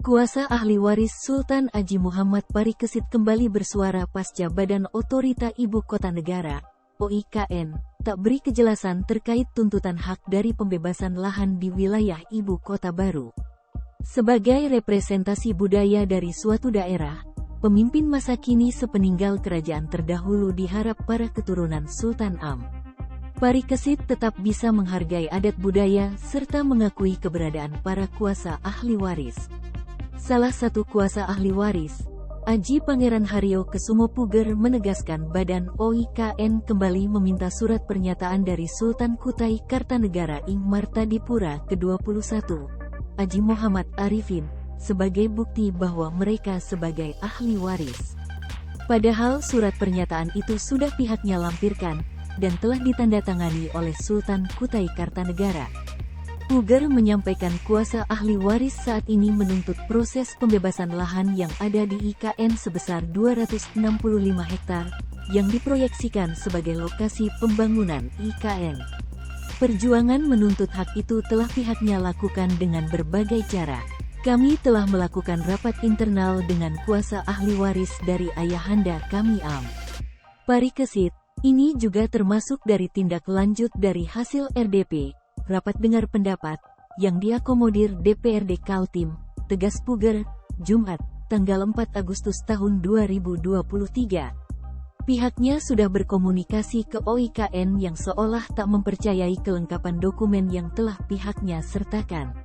Kuasa ahli waris Sultan Aji Muhammad Parikesit kembali bersuara pasca Badan Otorita Ibu Kota Negara, OIKN, tak beri kejelasan terkait tuntutan hak dari pembebasan lahan di wilayah Ibu Kota Baru. Sebagai representasi budaya dari suatu daerah, pemimpin masa kini sepeninggal kerajaan terdahulu diharap para keturunan Sultan Am. Parikesit tetap bisa menghargai adat budaya serta mengakui keberadaan para kuasa ahli waris. Salah satu kuasa ahli waris, Aji Pangeran Haryo Kusumo Puger menegaskan Badan OIKN kembali meminta surat pernyataan dari Sultan Kutai Kartanegara Ing Martadipura ke-21, Aji Muhammad Arifin, sebagai bukti bahwa mereka sebagai ahli waris. Padahal surat pernyataan itu sudah pihaknya lampirkan, dan telah ditandatangani oleh Sultan Kutai Kartanegara. Puger menyampaikan kuasa ahli waris saat ini menuntut proses pembebasan lahan yang ada di IKN sebesar 265 hektar, yang diproyeksikan sebagai lokasi pembangunan IKN. Perjuangan menuntut hak itu telah pihaknya lakukan dengan berbagai cara. Kami telah melakukan rapat internal dengan kuasa ahli waris dari ayahanda kami Am. Parikesit, ini juga termasuk dari tindak lanjut dari hasil RDP, Rapat Dengar Pendapat, yang diakomodir DPRD Kaltim, tegas Puger, Jumat, tanggal 4 Agustus tahun 2023. Pihaknya sudah berkomunikasi ke OIKN yang seolah tak mempercayai kelengkapan dokumen yang telah pihaknya sertakan.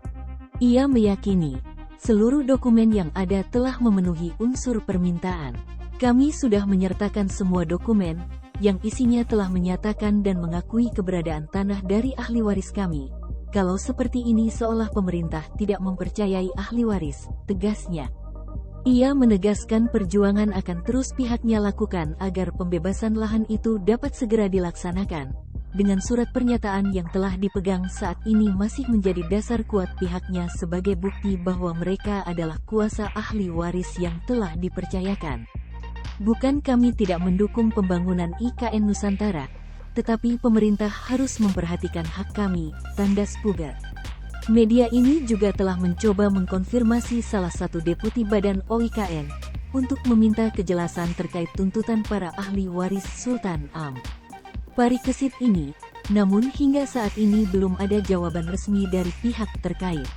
Ia meyakini, seluruh dokumen yang ada telah memenuhi unsur permintaan. Kami sudah menyertakan semua dokumen, yang isinya telah menyatakan dan mengakui keberadaan tanah dari ahli waris kami. Kalau seperti ini seolah pemerintah tidak mempercayai ahli waris, tegasnya. Ia menegaskan perjuangan akan terus pihaknya lakukan agar pembebasan lahan itu dapat segera dilaksanakan. Dengan surat pernyataan yang telah dipegang saat ini masih menjadi dasar kuat pihaknya sebagai bukti bahwa mereka adalah kuasa ahli waris yang telah dipercayakan. Bukan kami tidak mendukung pembangunan IKN Nusantara, tetapi pemerintah harus memperhatikan hak kami, tandas Puger. Media ini juga telah mencoba mengkonfirmasi salah satu deputi Badan OIKN, untuk meminta kejelasan terkait tuntutan para ahli waris Sultan Am. Parikesit ini, namun hingga saat ini belum ada jawaban resmi dari pihak terkait.